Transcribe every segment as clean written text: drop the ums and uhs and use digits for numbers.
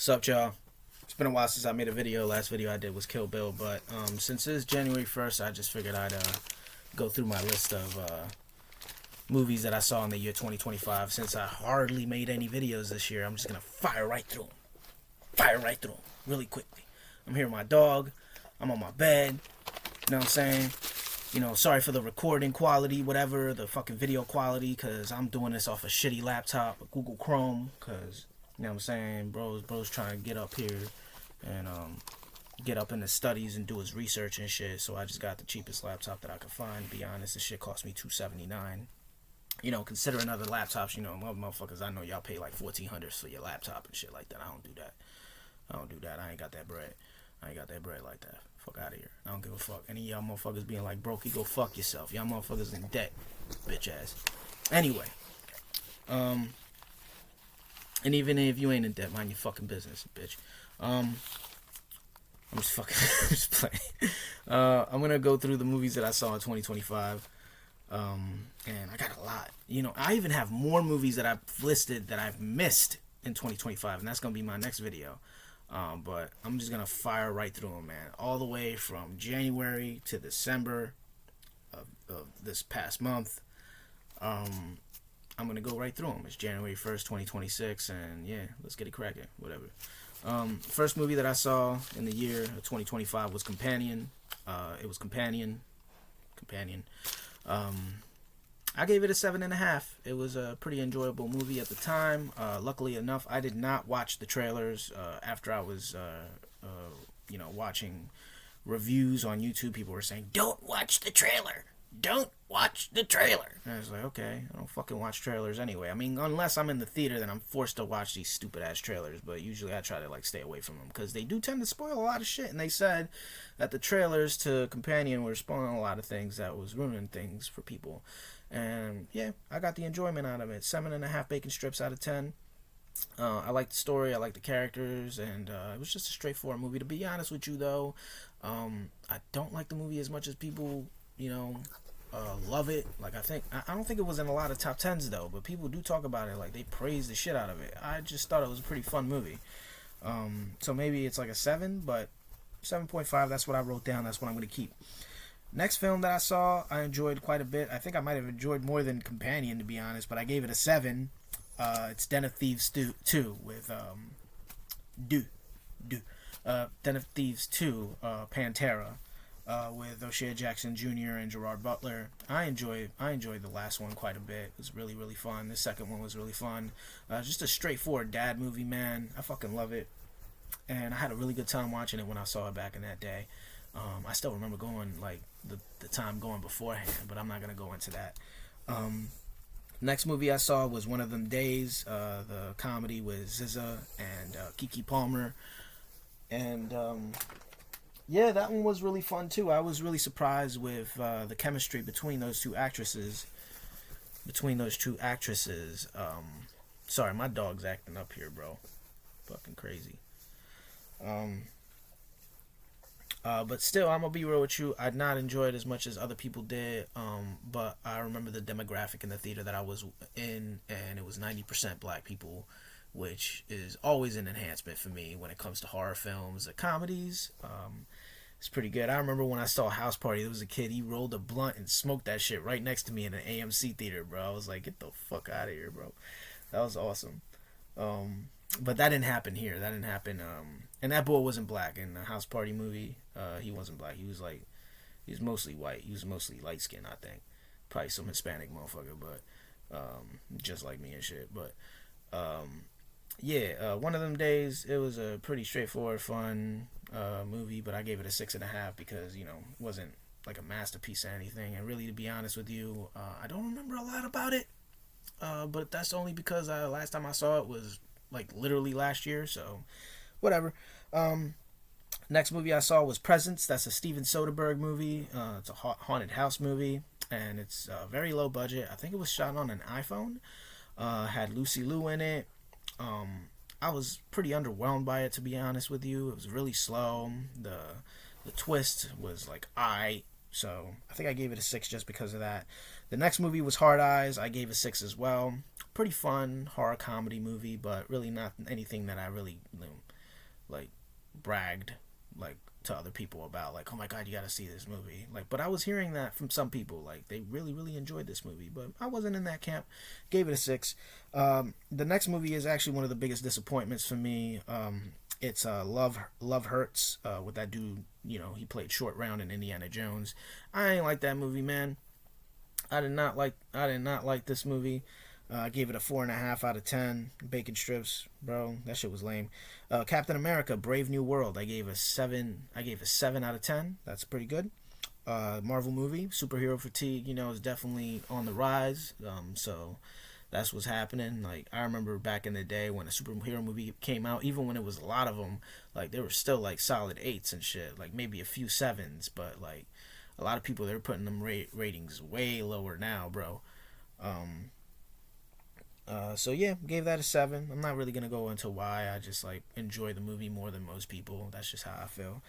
What's up, y'all? It's been a while since I made a video. Last video I did was Kill Bill, but since it's January 1st, I just figured I'd go through my list of movies that I saw in the year 2025. Since I hardly made any videos this year, I'm just gonna fire right through them. Fire right through them, really quickly. I'm here with my dog. I'm on my bed. You know what I'm saying? You know, sorry for the recording quality, whatever, the fucking video quality, because I'm doing this off a shitty laptop, a Google Chrome, because, you know what I'm saying, bro's trying to get up here and get up in the studies and do his research and shit, so I just got the cheapest laptop that I could find. To be honest, this shit cost me $279. You know, considering other laptops, you know, motherfuckers, I know y'all pay like $1,400 for your laptop and shit like that. I don't do that. I ain't got that bread. I ain't got that bread like that. Fuck out of here. I don't give a fuck. Any of y'all motherfuckers being like, broke, you go fuck yourself. Y'all motherfuckers in debt, bitch ass. Anyway, and even if you ain't in debt, mind your fucking business, bitch. I'm just fucking just playing. I'm gonna go through the movies that I saw in 2025. And I got a lot. You know, I even have more movies that I've listed that I've missed in 2025, and that's gonna be my next video. But I'm just gonna fire right through them, man. All the way from January to December of this past month. I'm gonna go right through them. It's January 1st, 2026, and yeah, let's get it cracking. Whatever. First movie that I saw in the year of 2025 was Companion. It was Companion. I gave it a 7.5. It was a pretty enjoyable movie at the time. Luckily enough, I did not watch the trailers after I was, watching reviews on YouTube. People were saying, "Don't watch the trailer. Don't watch the trailer." And I was like, okay, I don't fucking watch trailers anyway. I mean, unless I'm in the theater, then I'm forced to watch these stupid ass trailers. But usually, I try to like stay away from them because they do tend to spoil a lot of shit. And they said that the trailers to Companion were spoiling a lot of things that was ruining things for people. And yeah, I got the enjoyment out of it. 7.5 bacon strips out of 10. I like the story, I like the characters, and it was just a straightforward movie. To be honest with you, though, I don't like the movie as much as people, love it. Like I don't think it was in a lot of top tens though, but people do talk about it. Like they praise the shit out of it. I just thought it was a pretty fun movie. So maybe it's like a 7, but 7.5. That's what I wrote down. That's what I'm gonna keep. Next film that I saw, I enjoyed quite a bit. I think I might have enjoyed more than Companion, to be honest, but I gave it a 7. It's Den of Thieves 2 with Den of Thieves 2, Pantera, with O'Shea Jackson Jr. and Gerard Butler. I enjoyed the last one quite a bit. It was really, really fun. The second one was really fun. Just a straightforward dad movie, man. I fucking love it. And I had a really good time watching it when I saw it back in that day. I still remember going, like, the time going beforehand, but I'm not going to go into that. Next movie I saw was One of Them Days, the comedy with SZA and Keke Palmer. And, yeah, that one was really fun, too. I was really surprised with the chemistry between those two actresses. Sorry, my dog's acting up here, bro. Fucking crazy. But still, I'm gonna be real with you. I did not enjoy it as much as other people did. But I remember the demographic in the theater that I was in, and it was 90% black people, which is always an enhancement for me when it comes to horror films or comedies. It's pretty good. I remember when I saw House Party, there was a kid, he rolled a blunt and smoked that shit right next to me in an AMC theater, bro. I was like, get the fuck out of here, bro. That was awesome. But that didn't happen here. And that boy wasn't black in the House Party movie. He wasn't black. He was mostly white. He was mostly light skinned, I think. Probably some Hispanic motherfucker, but just like me and shit. But One of Them Days. It was a pretty straightforward, fun movie, but I gave it a 6.5 because it wasn't like a masterpiece or anything. And really, to be honest with you, I don't remember a lot about it. But that's only because last time I saw it was like literally last year, so whatever. Next movie I saw was Presence. That's a Steven Soderbergh movie. It's a haunted house movie, and it's very low budget. I think it was shot on an iPhone. Had Lucy Liu in it. I was pretty underwhelmed by it, to be honest with you. It was really slow. The twist was like so I think I gave it a 6 just because of that. The next movie was Hard Eyes. I gave it a 6 as well. Pretty fun horror comedy movie, but really not anything that I really like bragged like to other people about like, oh my god, you got to see this movie. Like, but I was hearing that from some people, like they really enjoyed this movie, but I wasn't in that camp. Gave it a 6. The next movie is actually one of the biggest disappointments for me. It's Love Hurts, with that dude. You know, he played Short Round in Indiana Jones. I ain't like that movie, man. I did not like this movie. I gave it a 4.5 out of 10. Bacon strips, bro. That shit was lame. Captain America: Brave New World. I gave a 7. I gave a 7 out of 10. That's pretty good. Marvel movie, superhero fatigue, is definitely on the rise. So that's what's happening. Like, I remember back in the day when a superhero movie came out, even when it was a lot of them, like they were still like solid 8s and shit. Like maybe a few 7s, but like a lot of people, they're putting them ratings way lower now, bro. So yeah, gave that a 7. I'm not really gonna go into why. I just like enjoy the movie more than most people. That's just how I feel.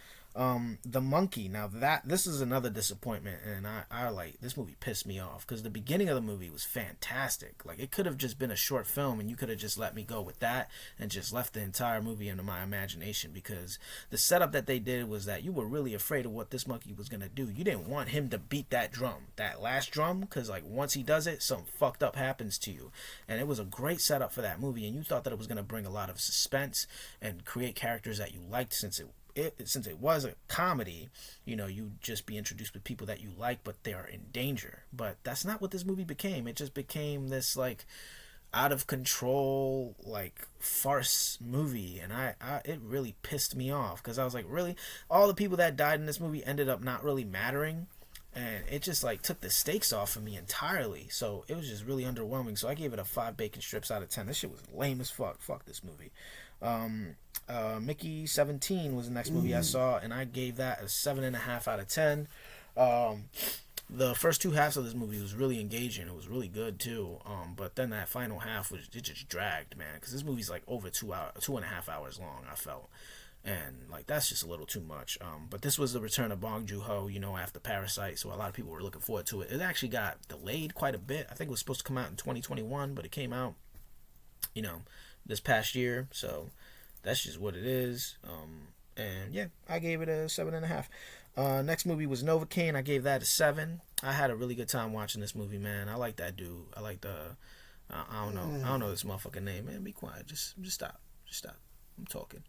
The Monkey. Now this is another disappointment, and I like, this movie pissed me off because the beginning of the movie was fantastic. Like, it could have just been a short film, and you could have just let me go with that and just left the entire movie into my imagination, because the setup that they did was that you were really afraid of what this monkey was gonna do. You didn't want him to beat that drum, that last drum, because like once he does it, something fucked up happens to you. And it was a great setup for that movie, and you thought that it was gonna bring a lot of suspense and create characters that you liked, since it was a comedy. You just be introduced with people that you like, but they are in danger. But that's not what this movie became. It just became this like out of control like farce movie, and I it really pissed me off, because I was like, really, all the people that died in this movie ended up not really mattering, and it just like took the stakes off of me entirely. So it was just really underwhelming. So I gave it a 5 bacon strips out of 10. This shit was lame as fuck. Fuck this movie. Mickey 17 was the next movie I saw, and I gave that a 7.5 out of 10. The first 2 halves of this movie was really engaging. It was really good too. But then that final half it just dragged, man, because this movie's like over 2.5 hours long, I felt. And like, that's just a little too much. But this was the return of Bong Joon-ho, after Parasite, so a lot of people were looking forward to it. It actually got delayed quite a bit. I think it was supposed to come out in 2021, but it came out, this past year. So that's just what it is. And yeah, I gave it a 7.5. Next movie was Novocaine. I gave that a 7. I had a really good time watching this movie, man. I like that dude. I like I don't know this motherfucking name, man. Be quiet. Just stop. I'm talking.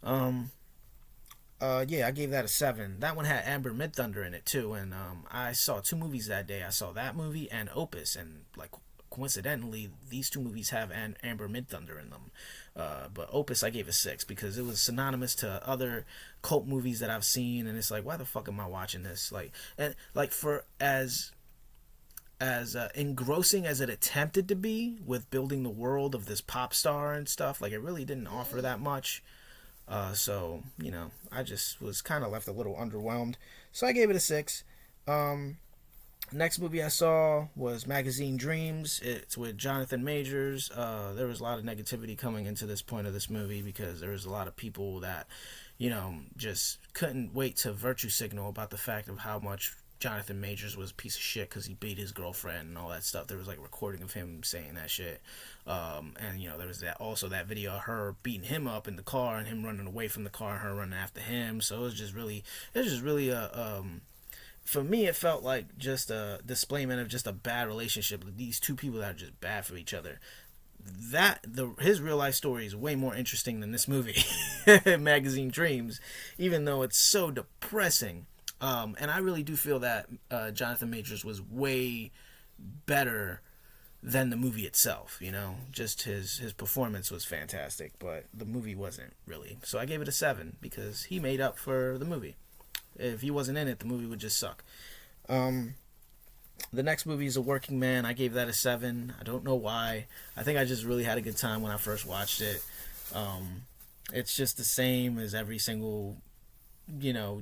Yeah, I gave that a 7. That one had Amber Midthunder in it too, and I saw 2 movies that day. I saw that movie and Opus, and like, coincidentally, these 2 movies have Amber Midthunder in them. But Opus, I gave a 6 because it was synonymous to other cult movies that I've seen, and it's like, why the fuck am I watching this? Like, and like, for as engrossing as it attempted to be with building the world of this pop star and stuff, like, it really didn't offer that much. So I just was kind of left a little underwhelmed. So I gave it a 6. Next movie I saw was Magazine Dreams. It's with Jonathan Majors. There was a lot of negativity coming into this point of this movie, because there was a lot of people that, just couldn't wait to virtue signal about the fact of how much Jonathan Majors was a piece of shit because he beat his girlfriend and all that stuff. There was like a recording of him saying that shit. And there was that video of her beating him up in the car and him running away from the car and her running after him. So it was just really for me, it felt like just a displayment of just a bad relationship with these 2 people that are just bad for each other. His real life story is way more interesting than this movie, Magazine Dreams, even though it's so depressing. And I really do feel that Jonathan Majors was way better than the movie itself. Just his performance was fantastic, but the movie wasn't really. So I gave it a 7 because he made up for the movie. If he wasn't in it, the movie would just suck. The next movie is A Working Man. I gave that a 7. I don't know why. I think I just really had a good time when I first watched it. It's just the same as every single,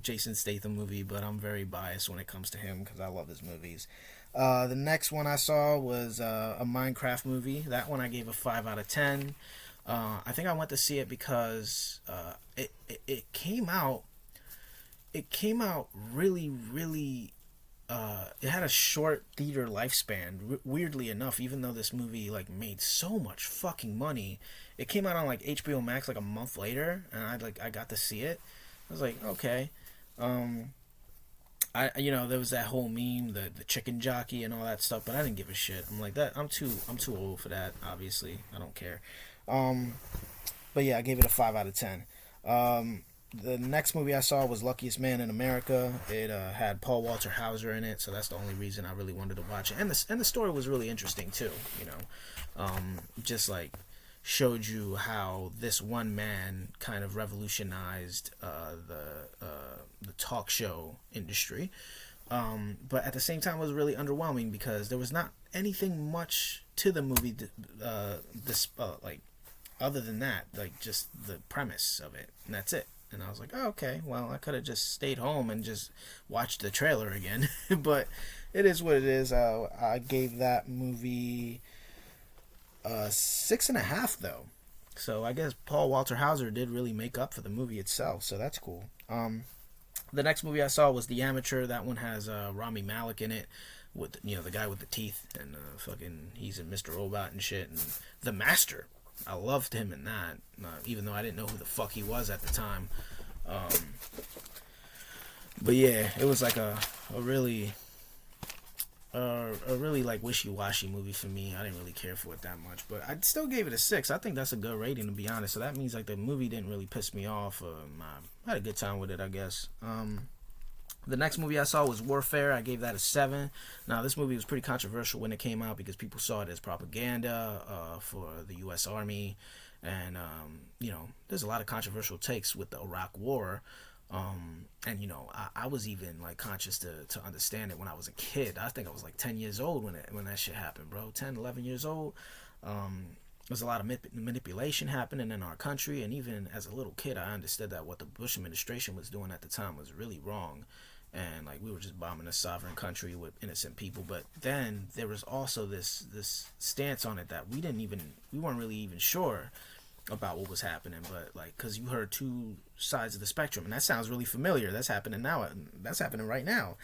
Jason Statham movie, but I'm very biased when it comes to him because I love his movies. The next one I saw was a Minecraft movie. That one I gave a 5 out of 10. I think I went to see it because it came out really, really it had a short theater lifespan. Weirdly enough, even though this movie like made so much fucking money, it came out on like HBO Max like a month later, and I got to see it. I was like, okay. Um, there was that whole meme, the chicken jockey and all that stuff, but I didn't give a shit. I'm like that. I'm too old for that. Obviously, I don't care. Um, but yeah, I gave it a 5 out of 10. The next movie I saw was Luckiest Man in America. It had Paul Walter Hauser in it, so that's the only reason I really wanted to watch it. And the story was really interesting too. Just like showed you how this one man kind of revolutionized the talk show industry. But at the same time, it was really underwhelming because there was not anything much to the movie. Like other than that, like just the premise of it, and that's it. And I was like, oh, okay, well, I could have just stayed home and just watched the trailer again. But it is what it is. I gave that movie 6.5 though. So I guess Paul Walter Hauser did really make up for the movie itself. So that's cool. The next movie I saw was The Amateur. That one has Rami Malek in it, with the guy with the teeth, and fucking he's in Mr. Robot and shit, and The Master. I loved him in that, even though I didn't know who the fuck he was at the time. But yeah, it was like a really like wishy-washy movie for me. I didn't really care for it that much, but I still gave it a 6. I think that's a good rating, to be honest. So that means like the movie didn't really piss me off. I had a good time with it, I guess. The next movie I saw was Warfare. I gave that a 7. Now, this movie was pretty controversial when it came out because people saw it as propaganda for the U.S. Army. And, there's a lot of controversial takes with the Iraq War. I was even, like, conscious to understand it when I was a kid. I think I was, like, 10 years old when that shit happened, bro. 10, 11 years old. There's a lot of manipulation happening in our country. And even as a little kid, I understood that what the Bush administration was doing at the time was really wrong. And like we were just bombing a sovereign country with innocent people. But then there was also this stance on it that we weren't really even sure about what was happening. But like, because you heard two sides of the spectrum, and that sounds really familiar. That's happening now. That's happening right now.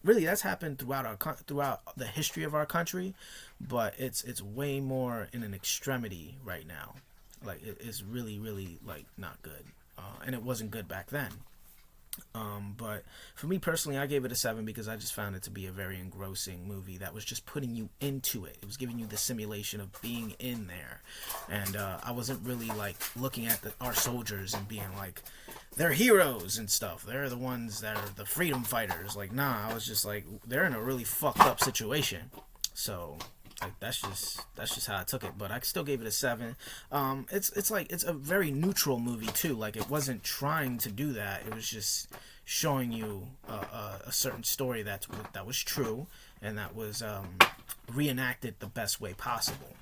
Really, that's happened throughout the history of our country, but it's way more in an extremity right now. Like it's really, really like not good, and it wasn't good back then. But for me personally, I gave it a 7 because I just found it to be a very engrossing movie that was just putting you into it. It was giving you the simulation of being in there. And I wasn't really like looking at our soldiers and being like, they're heroes and stuff. They're the ones that are the freedom fighters. Like, nah, I was just like, they're in a really fucked up situation. So like that's just how I took it, but I still gave it a 7. It's like it's a very neutral movie too. Like it wasn't trying to do that. It was just showing you a certain story that was true and that was reenacted the best way possible.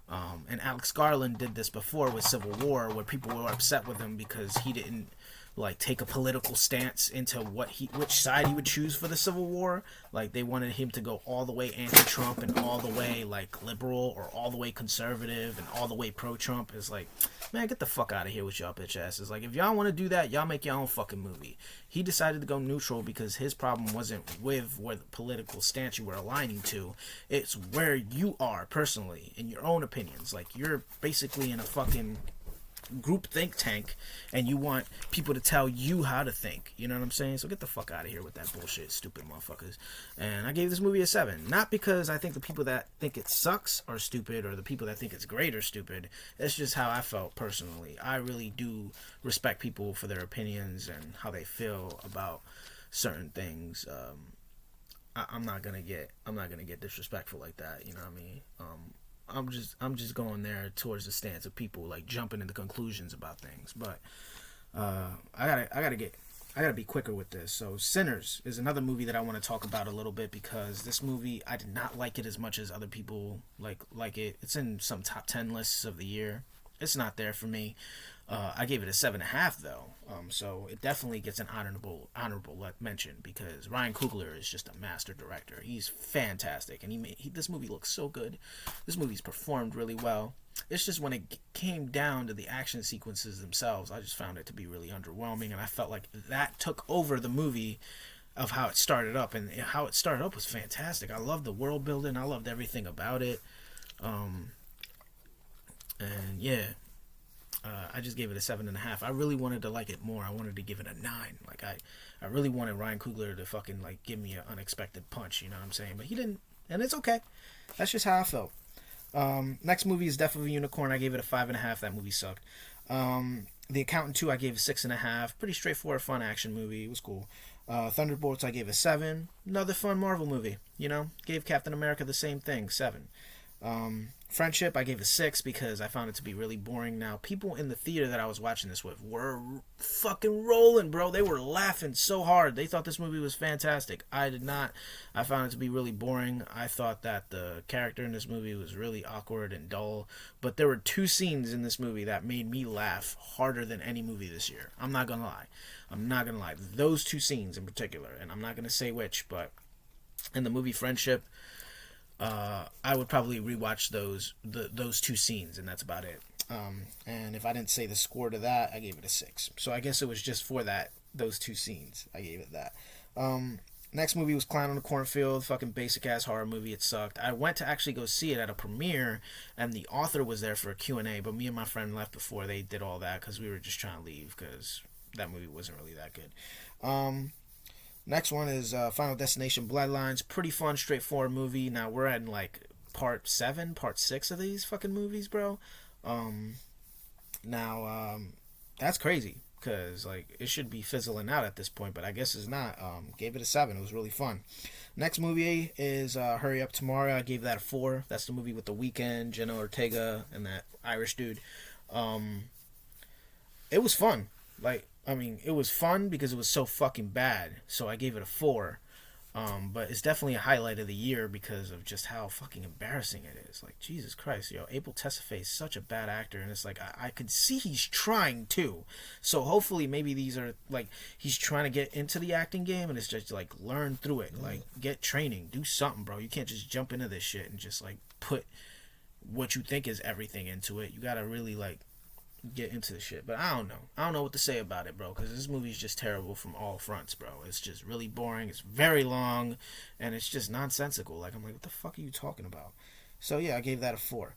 And Alex Garland did this before with Civil War, where people were upset with him because he didn't like take a political stance into which side he would choose for the Civil War. Like they wanted him to go all the way anti-Trump and all the way like liberal or all the way conservative and all the way pro-Trump. It's like, man, get the fuck out of here with y'all bitch asses. Like if y'all want to do that, y'all make your own fucking movie. He decided to go neutral because his problem wasn't with where the political stance you were aligning to. It's where you are personally in your own opinions. Like you're basically in a fucking group think tank and you want people to tell you how to think, you know what I'm saying? So get the fuck out of here with that bullshit, stupid motherfuckers. And I gave this movie a 7, not because I think the people that think it sucks are stupid or the people that think it's great are stupid. It's just how I felt personally. I really do respect people for their opinions and how they feel about certain things. I'm not gonna get disrespectful like that, you know what I mean? I'm just going there towards the stance of people like jumping into conclusions about things. But I gotta be quicker with this. So Sinners is another movie that I want to talk about a little bit because this movie I did not like it as much as other people like it. It's in some top 10 lists of the year. It's not there for me. I gave it a 7.5 though, so it definitely gets an honorable mention because Ryan Coogler is just a master director. He's fantastic, and this movie looks so good. This movie's performed really well. It's just when it came down to the action sequences themselves, I just found it to be really underwhelming, and I felt like that took over the movie of how it started up, and how it started up was fantastic. I loved the world building. I loved everything about it. Um, and yeah, I just gave it a 7.5. I really wanted to like it more. I wanted to give it a 9. Like I really wanted Ryan Coogler to fucking like give me an unexpected punch. You know what I'm saying? But he didn't, and it's okay. That's just how I felt. Next movie is Death of a Unicorn. I gave it a 5.5. That movie sucked. The Accountant 2, I gave a 6.5. Pretty straightforward, fun action movie. It was cool. Thunderbolts, I gave a 7. Another fun Marvel movie. You know, gave Captain America the same thing, 7. Friendship, I gave a 6 because I found it to be really boring. Now, people in the theater that I was watching this with were fucking rolling, bro. They were laughing so hard. They thought this movie was fantastic. I did not. I found it to be really boring. I thought that the character in this movie was really awkward and dull. But there were 2 scenes in this movie that made me laugh harder than any movie this year. I'm not gonna lie. Those 2 scenes in particular, and I'm not gonna say which, but in the movie Friendship, I would probably rewatch those 2 scenes, and that's about it. And if I didn't say the score to that, I gave it a 6. So I guess it was just for those 2 scenes. I gave it that. Next movie was Clown on the Cornfield. Fucking basic ass horror movie. It sucked. I went to actually go see it at a premiere, and the author was there for a Q&A, but me and my friend left before they did all that because we were just trying to leave because that movie wasn't really that good. Next one is Final Destination Bloodlines. Pretty fun, straightforward movie. Now we're in like part 7, part 6 of these fucking movies, bro. That's crazy because like it should be fizzling out at this point, but I guess it's not. Gave it a 7. It was really fun. Next movie is Hurry Up Tomorrow. I gave that a 4. That's the movie with The Weeknd, Jenna Ortega, and that Irish dude. It was fun. It was fun because it was so fucking bad. So I gave it a 4. But it's definitely a highlight of the year because of just how fucking embarrassing it is. Like, Jesus Christ, yo. Abel Tesfaye is such a bad actor. And it's like, I could see he's trying to. So hopefully maybe these are, like, he's trying to get into the acting game. And it's just, like, learn through it. Like, get training. Do something, bro. You can't just jump into this shit and just, like, put what you think is everything into it. You gotta really, like, get into the shit. But I don't know what to say about it, bro, because this movie is just terrible from all fronts, bro. It's just really boring. It's very long, and it's just nonsensical. Like, I'm like, what the fuck are you talking about? So yeah, I gave that a 4.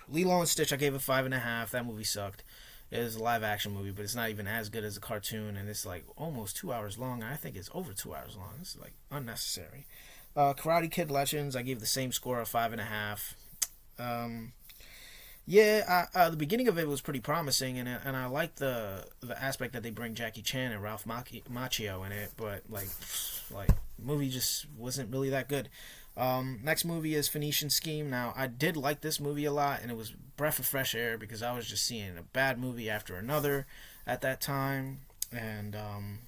Lilo and Stitch, I gave it 5.5. That movie sucked. It is a live action movie, but it's not even as good as a cartoon, and it's like almost 2 hours long. I think it's over 2 hours long. It's like unnecessary. Karate Kid Legends, I gave the same score of 5.5. The beginning of it was pretty promising, and I like the aspect that they bring Jackie Chan and Ralph Macchio in it, but like movie just wasn't really that good. Next movie is Phoenician Scheme. Now I did like this movie a lot, and it was breath of fresh air because I was just seeing a bad movie after another at that time. And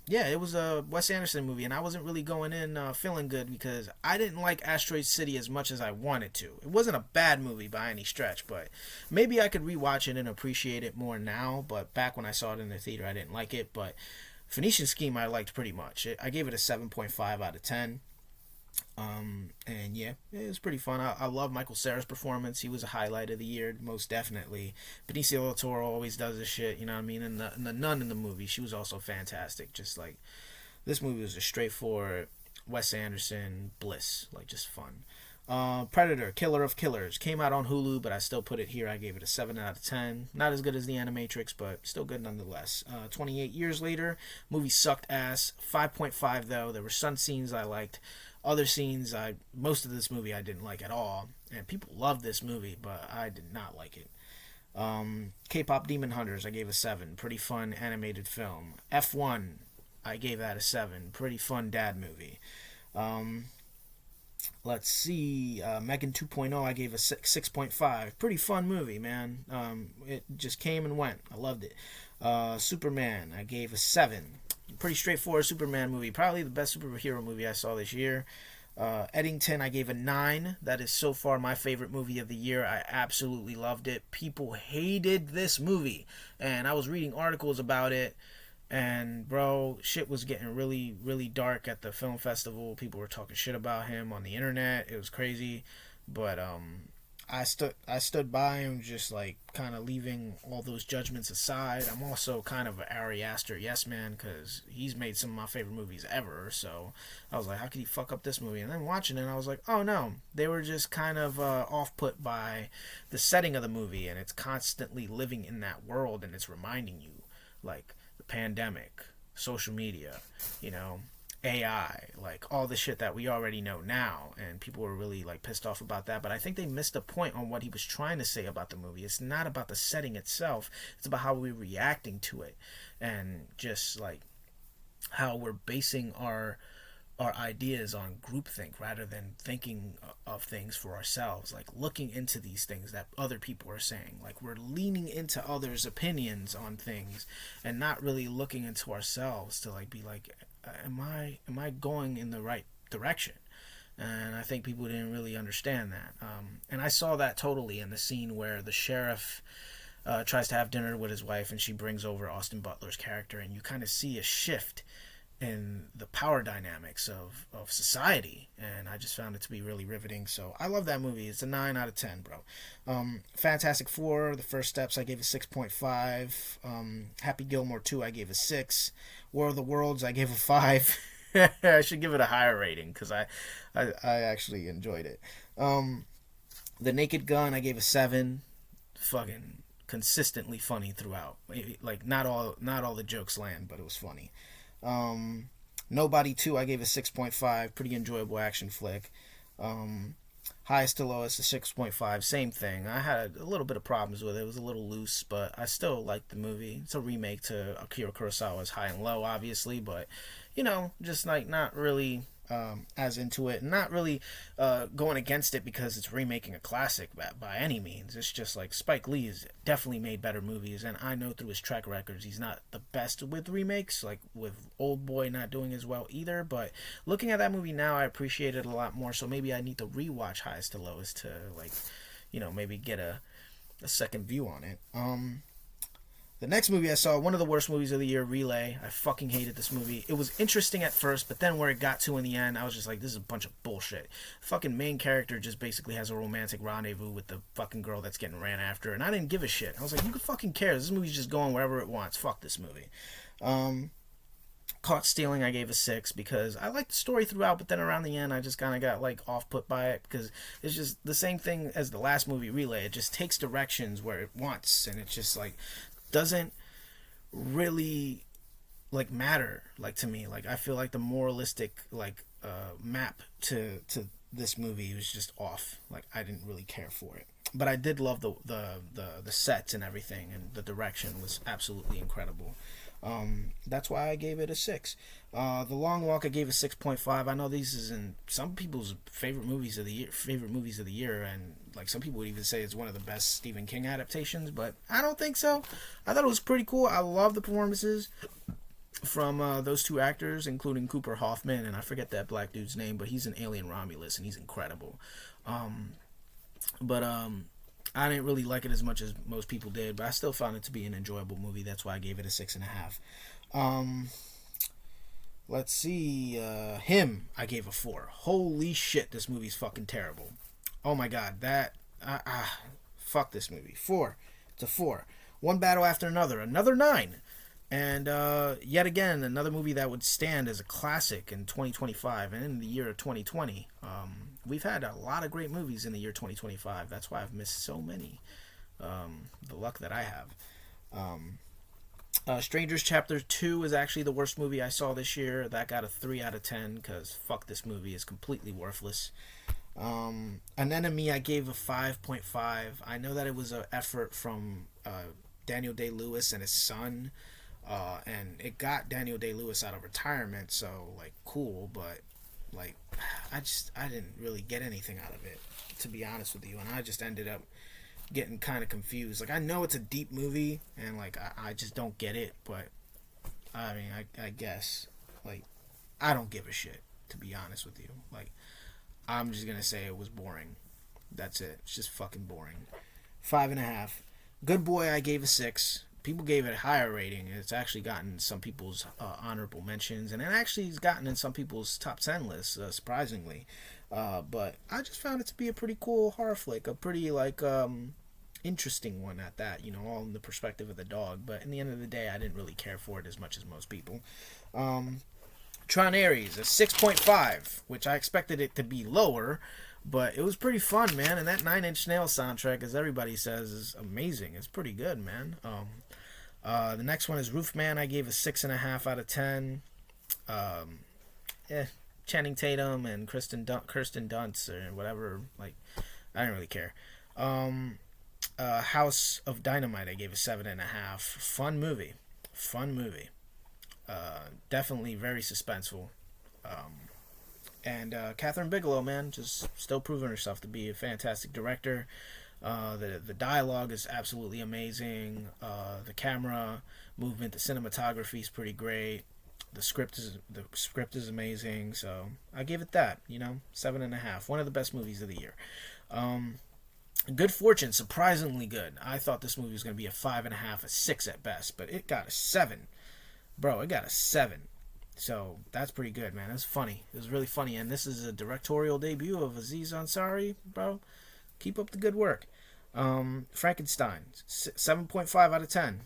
it was a Wes Anderson movie, and I wasn't really going in feeling good because I didn't like Asteroid City as much as I wanted to. It wasn't a bad movie by any stretch, but maybe I could rewatch it and appreciate it more now. But back when I saw it in the theater, I didn't like it. But Phoenician Scheme I liked pretty much. I gave it a 7.5 out of 10. And yeah, it was pretty fun. I love Michael Cera's performance. He was a highlight of the year, most definitely. Benicio del Toro always does this shit, you know what I mean? And the nun in the movie, she was also fantastic. Just like, this movie was a straightforward Wes Anderson bliss, like just fun. Predator, Killer of Killers, came out on Hulu, but I still put it here. I gave it a 7 out of 10. Not as good as The Animatrix, but still good nonetheless. 28 years later, movie sucked ass. 5.5 though. There were some scenes I liked. Other scenes, most of this movie I didn't like at all. And people loved this movie, but I did not like it. K-Pop Demon Hunters, I gave a 7. Pretty fun animated film. F1, I gave that a 7. Pretty fun dad movie. Let's see. Megan 2.0, I gave a 6.5. Pretty fun movie, man. It just came and went. I loved it. Superman, I gave a 7. Pretty straightforward Superman movie. Probably the best superhero movie I saw this year. Eddington, I gave a 9. That is so far my favorite movie of the year. I absolutely loved it. People hated this movie, and I was reading articles about it, and bro, shit was getting really, really dark at the film festival. People were talking shit about him on the internet. It was crazy, but I stood by him, just like kind of leaving all those judgments aside. I'm also kind of an Ari Aster yes man, because he's made some of my favorite movies ever. So I was like, how could he fuck up this movie? And then watching it, I was like, oh no, they were just kind of off put by the setting of the movie, and it's constantly living in that world, and it's reminding you like the pandemic, social media, you know, AI, like all the shit that we already know now, and people were really like pissed off about that. But I think they missed the point on what he was trying to say about the movie. It's not about the setting itself; it's about how we're reacting to it, and just like how we're basing our ideas on groupthink rather than thinking of things for ourselves, like looking into these things that other people are saying, like we're leaning into others' opinions on things and not really looking into ourselves to like be like, am I going in the right direction? And I think people didn't really understand that. And I saw that totally in the scene where the sheriff tries to have dinner with his wife, and she brings over Austin Butler's character, and you kind of see a shift in the power dynamics of society, and I just found it to be really riveting. So I love that movie. It's a 9 out of 10, bro. Fantastic Four, The First Steps, I gave a 6.5. Happy Gilmore 2, I gave a 6. War of the Worlds, I gave a 5. I should give it a higher rating because I actually enjoyed it. The Naked Gun, I gave a 7. Fucking consistently funny throughout. Like not all the jokes land, but it was funny. Nobody 2, I gave a 6.5. Pretty enjoyable action flick. Highest to lowest, a 6.5. Same thing. I had a little bit of problems with it. It was a little loose, but I still liked the movie. It's a remake to Akira Kurosawa's High and Low, obviously, but you know, just like not really as into it, not really going against it because it's remaking a classic by any means. It's just like Spike Lee has definitely made better movies, and I know through his track records he's not the best with remakes, like with Old Boy not doing as well either. But looking at that movie now, I appreciate it a lot more, so maybe I need to rewatch Highest to Lowest to like, you know, maybe get a second view on it. The next movie I saw, one of the worst movies of the year, Relay. I fucking hated this movie. It was interesting at first, but then where it got to in the end, I was just like, this is a bunch of bullshit. Fucking main character just basically has a romantic rendezvous with the fucking girl that's getting ran after, and I didn't give a shit. I was like, who could fucking care? This movie's just going wherever it wants. Fuck this movie. Caught Stealing, I gave a 6 because I liked the story throughout, but then around the end I just kind of got like off put by it because it's just the same thing as the last movie, Relay. It just takes directions where it wants, and it's just like doesn't really like matter like to me. Like I feel like the moralistic like map to this movie was just off. Like I didn't really care for it, but I did love the sets and everything, and the direction was absolutely incredible. That's why I gave it a 6. The Long Walk, I gave a 6.5. I know these is in some people's favorite movies of the year, and like some people would even say it's one of the best Stephen King adaptations, but I don't think so. I thought it was pretty cool. I love the performances from those two actors, including Cooper Hoffman, and I forget that black dude's name, but he's in Alien Romulus, and he's incredible. But I didn't really like it as much as most people did, but I still found it to be an enjoyable movie. That's why I gave it a 6.5. Let's see. Him, I gave a 4. Holy shit, this movie's fucking terrible. Oh my god, fuck this movie. 4. It's a 4. One battle after another 9. And yet again, another movie that would stand as a classic in 2025 and in the year of 2020. We've had a lot of great movies in the year 2025. That's why I've missed so many. The luck that I have. Strangers Chapter 2 is actually the worst movie I saw this year. That got a 3 out of 10 because fuck, this movie is completely worthless. Anemone, I gave a 5.5. I know that it was an effort from Daniel Day-Lewis and his son. And it got Daniel Day-Lewis out of retirement, so like cool, but like I didn't really get anything out of it, to be honest with you, and I just ended up getting kind of confused. Like I know it's a deep movie, and like I just don't get it, but I mean I guess like I don't give a shit, to be honest with you. Like I'm just gonna say it was boring. That's it. It's just fucking boring. 5.5. Good Boy, I gave a 6. People gave it a higher rating. It's actually gotten some people's honorable mentions, and it actually has gotten in some people's top 10 lists, surprisingly. But I just found it to be a pretty cool horror flick, a pretty like interesting one at that. You know, all in the perspective of the dog. But in the end of the day, I didn't really care for it as much as most people. Tron Ares, a 6.5, which I expected it to be lower, but it was pretty fun, man. And that Nine Inch Nails soundtrack, as everybody says, is amazing. It's pretty good, man. The next one is Roofman. I gave a 6.5 out of 10. Channing Tatum and Kirsten Dunst or whatever. Like, I didn't really care. House of Dynamite. I gave a 7.5. Fun movie. Definitely very suspenseful. And Catherine Bigelow, man, just still proving herself to be a fantastic director. The dialogue is absolutely amazing. The camera movement, the cinematography is pretty great. The script is amazing. So I give it that. 7.5. One of the best movies of the year. Good Fortune, surprisingly good. I thought this movie was going to be a 5.5, a 6 at best, but it got a 7. Bro, it got a 7. So that's pretty good, man. It was funny. It was really funny. And this is a directorial debut of Aziz Ansari, bro. Keep up the good work. Frankenstein, 7.5 out of 10.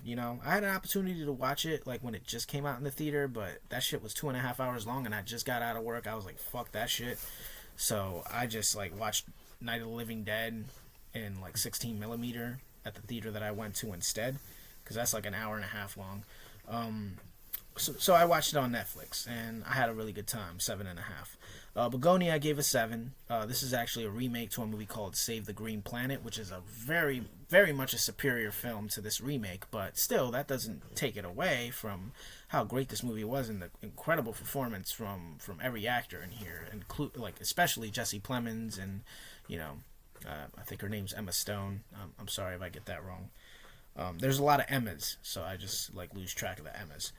I had an opportunity to watch it like when it just came out in the theater, but that shit was 2.5 hours long, and I just got out of work. I was like, fuck that shit. So I just like watched Night of the Living Dead in like 16 millimeter at the theater that I went to instead, because that's like an hour and a half long. So I watched it on Netflix, and I had a really good time. 7.5. Begonia, I gave a 7. This is actually a remake to a movie called Save the Green Planet, which is a very, very much a superior film to this remake. But still, that doesn't take it away from how great this movie was and the incredible performance from every actor in here, like especially Jesse Plemons and I think her name's Emma Stone. I'm sorry if I get that wrong. There's a lot of Emmas, so I just like lose track of the Emmas.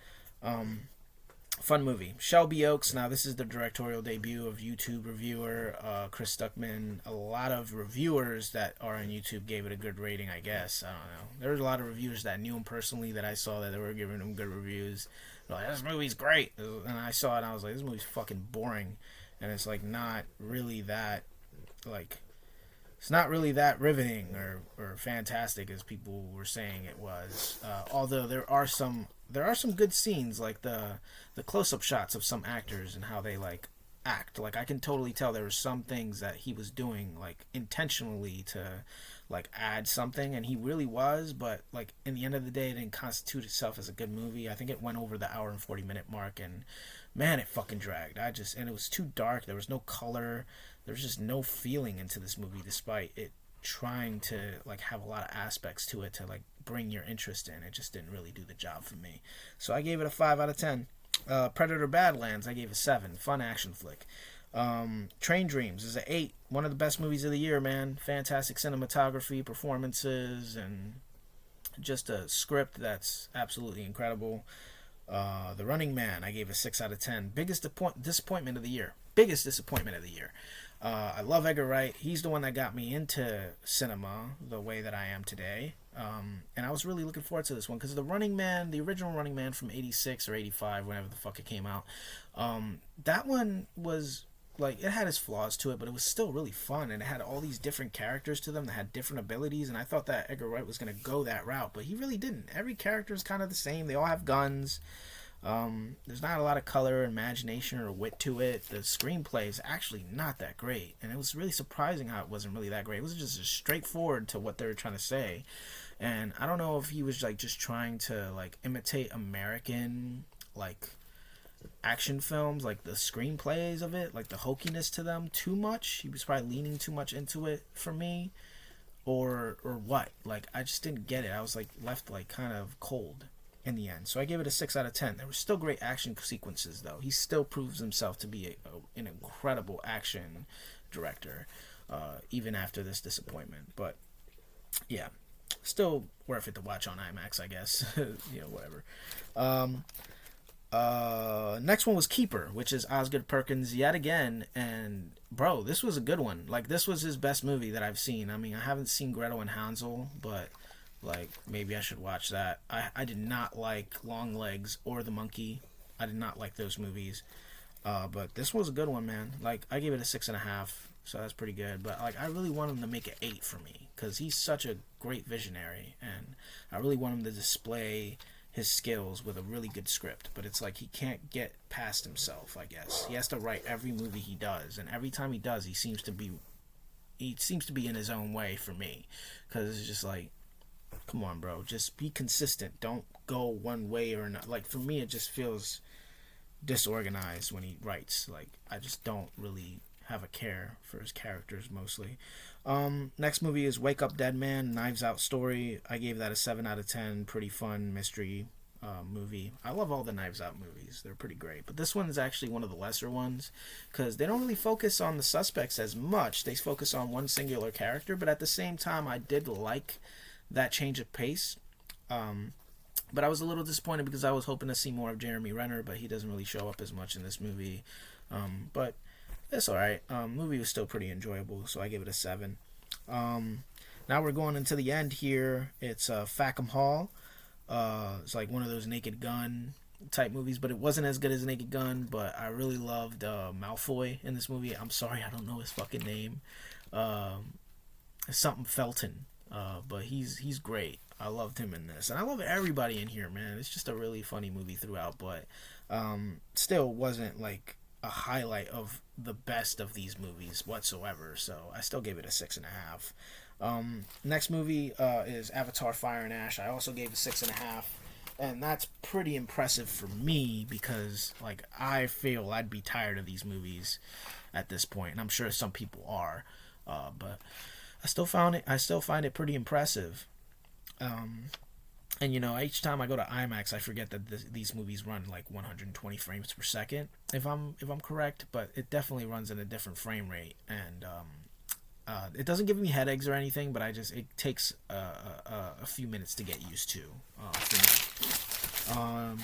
Fun movie. Shelby Oaks. Now this is the directorial debut of YouTube reviewer Chris Stuckman. A lot of reviewers that are on YouTube gave it a good rating, I guess. I don't know. There was a lot of reviewers that knew him personally that I saw that they were giving him good reviews. They're like, this movie's great. And I saw it and I was like, this movie's fucking boring. And it's like not really that like it's not really that riveting or fantastic as people were saying it was. Although there are some good scenes, like the close-up shots of some actors and how they like act. Like I can totally tell there were some things that he was doing like intentionally to like add something, and he really was. But like in the end of the day, it didn't constitute itself as a good movie. I think it went over the hour and 40-minute mark, and man, it fucking dragged. And it was too dark. There was no color. There's just no feeling into this movie, despite it trying to like have a lot of aspects to it to like bring your interest in. It just didn't really do the job for me. So I gave it a 5 out of 10. Predator Badlands, I gave a 7. Fun action flick. Train Dreams is an 8. One of the best movies of the year, man. Fantastic cinematography, performances, and just a script that's absolutely incredible. The Running Man, I gave a 6 out of 10. Biggest disappointment of the year. I love Edgar Wright. He's the one that got me into cinema the way that I am today. And I was really looking forward to this one because the original Running Man from 86 or 85, whenever the fuck it came out, that one was like, it had its flaws to it, but it was still really fun, and it had all these different characters to them that had different abilities, and I thought that Edgar Wright was going to go that route, but he really didn't. Every character is kind of the same. They all have guns. There's not a lot of color, imagination, or wit to it. The screenplay is actually not that great, and it was really surprising how it wasn't really that great. It was just straightforward to what they were trying to say, and I don't know if he was like just trying to like imitate American like action films, like the screenplays of it, like the hokiness to them too much. He was probably leaning too much into it for me, or what. Like I just didn't get it. I was like left like kind of cold in the end. So I gave it a 6 out of 10. There were still great action sequences though. He still proves himself to be an incredible action director, even after this disappointment. But yeah, still worth it to watch on IMAX, I guess. Whatever. Next one was Keeper, which is Osgood Perkins yet again, and bro, this was a good one. Like, this was his best movie that I've seen. I mean, I haven't seen Gretel and Hansel, but like maybe I should watch that. I did not like Long Legs or The Monkey. I did not like those movies. But this was a good one, man. Like, I gave it a 6.5, so that's pretty good. But like, I really want him to make it 8 for me because he's such a great visionary, and I really want him to display his skills with a really good script. But it's like he can't get past himself. I guess he has to write every movie he does, and every time he does, he seems to be in his own way for me, because it's just like, come on, bro, just be consistent. Don't go one way or another. Like, for me, it just feels disorganized when he writes. Like, I just don't really have a care for his characters mostly. Next movie is Wake Up Dead Man, Knives Out story. I gave that a 7 out of 10. Pretty fun mystery movie. I love all the Knives Out movies. They're pretty great. But this one is actually one of the lesser ones because they don't really focus on the suspects as much. They focus on one singular character, but at the same time, I did like that change of pace. But I was a little disappointed because I was hoping to see more of Jeremy Renner, but he doesn't really show up as much in this movie. But it's alright. Movie was still pretty enjoyable, so I give it a 7. Now we're going into the end here. It's Fackham Hall. It's like one of those Naked Gun type movies, but it wasn't as good as Naked Gun. But I really loved Malfoy in this movie. I'm sorry, I don't know his fucking name. Something Felton. But he's great. I loved him in this, and I love everybody in here, man. It's just a really funny movie throughout, but still wasn't like a highlight of the best of these movies whatsoever. So I still gave it a 6.5. Next movie is Avatar: Fire and Ash. I also gave it 6.5, and that's pretty impressive for me because like I feel I'd be tired of these movies at this point, and I'm sure some people are, but I still find it pretty impressive. And you know, each time I go to IMAX, I forget that these movies run like 120 frames per second, if I'm correct. But it definitely runs in a different frame rate, and it doesn't give me headaches or anything. But it takes a few minutes to get used to for me.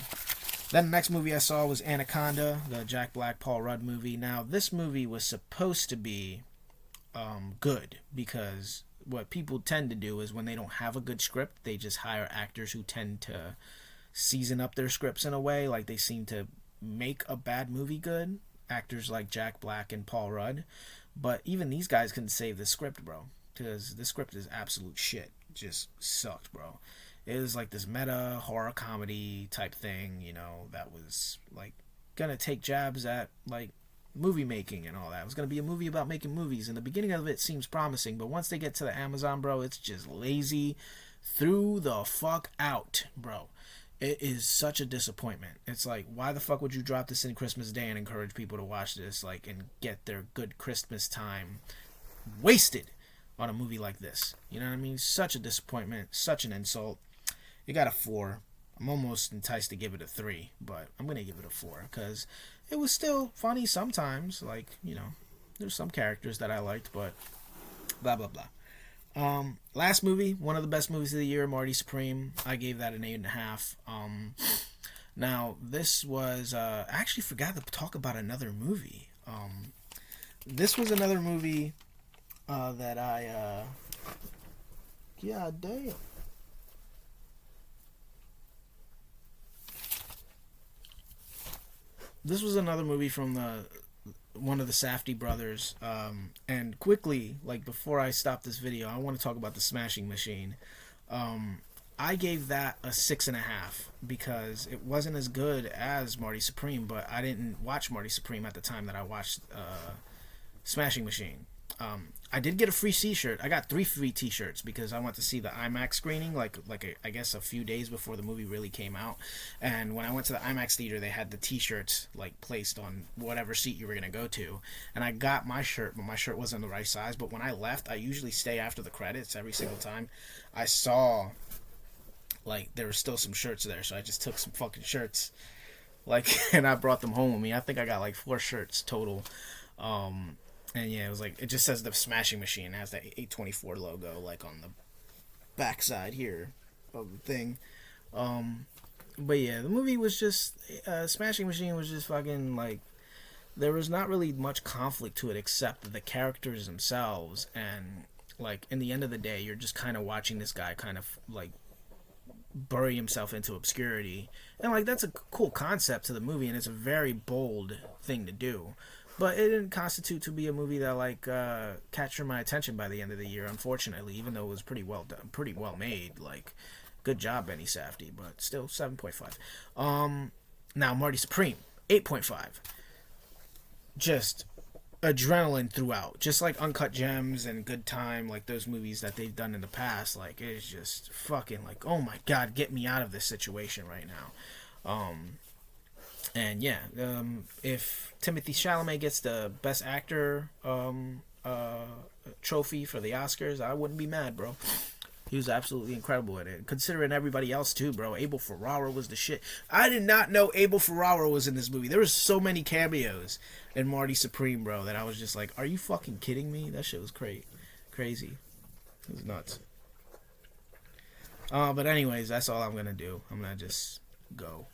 Then the next movie I saw was Anaconda, the Jack Black, Paul Rudd movie. Now this movie was supposed to be good because what people tend to do is when they don't have a good script, they just hire actors who tend to season up their scripts in a way. Like they seem to make a bad movie good. Actors like Jack Black and Paul Rudd. But even these guys couldn't save the script, bro. Because the script is absolute shit. It just sucked, bro. It was like this meta horror comedy type thing, you know, that was like gonna take jabs at like movie making and all that. It was going to be a movie about making movies, and the beginning of it seems promising, but once they get to the Amazon, bro, it's just lazy through the fuck out, bro. It is such a disappointment. It's like, why the fuck would you drop this in Christmas Day and encourage people to watch this, like, and get their good Christmas time wasted on a movie like this? You know what I mean? Such a disappointment, such an insult. It got a 4. I'm almost enticed to give it a 3, but I'm going to give it a 4 because it was still funny sometimes. Like, you know, there's some characters that I liked, but blah, blah, blah. Last movie, one of the best movies of the year, Marty Supreme. I gave that an 8.5. Now, this was, I actually forgot to talk about another movie. This was another movie that I, yeah, damn. This was another movie from one of the Safdie brothers. And quickly, like before I stop this video, I want to talk about the Smashing Machine. I gave that a 6.5 because it wasn't as good as Marty Supreme, but I didn't watch Marty Supreme at the time that I watched Smashing Machine. I did get a free t-shirt. I got 3 free t-shirts because I went to see the IMAX screening I guess a few days before the movie really came out. And when I went to the IMAX theater, they had the t-shirts like placed on whatever seat you were going to go to. And I got my shirt, but my shirt wasn't the right size. But when I left, I usually stay after the credits every single time. I saw like there were still some shirts there, so I just took some fucking shirts and I brought them home with me. I think I got like 4 shirts total. And yeah, it was like, it just says the Smashing Machine. It has that A24 logo, like, on the backside here of the thing. But yeah, the movie was just, Smashing Machine was just fucking, like, there was not really much conflict to it except the characters themselves. And, like, in the end of the day, you're just kind of watching this guy kind of, like, bury himself into obscurity. And like that's a cool concept to the movie, and it's a very bold thing to do. But it didn't constitute to be a movie that like captured my attention by the end of the year, unfortunately, even though it was pretty well done, pretty well made. Like, good job, Benny Safdie, but still 7.5. Now Marty Supreme, 8.5. Just adrenaline throughout, just like Uncut Gems and Good Time, like those movies that they've done in the past. Like, it's just fucking like, oh my god, get me out of this situation right now. And yeah, if Timothée Chalamet gets the Best Actor trophy for the Oscars, I wouldn't be mad, bro. He was absolutely incredible at it. Considering everybody else too, bro. Abel Ferrara was the shit. I did not know Abel Ferrara was in this movie. There was so many cameos in Marty Supreme, bro, that I was just like, are you fucking kidding me? That shit was crazy. It was nuts. But anyways, that's all I'm gonna do. I'm gonna just go.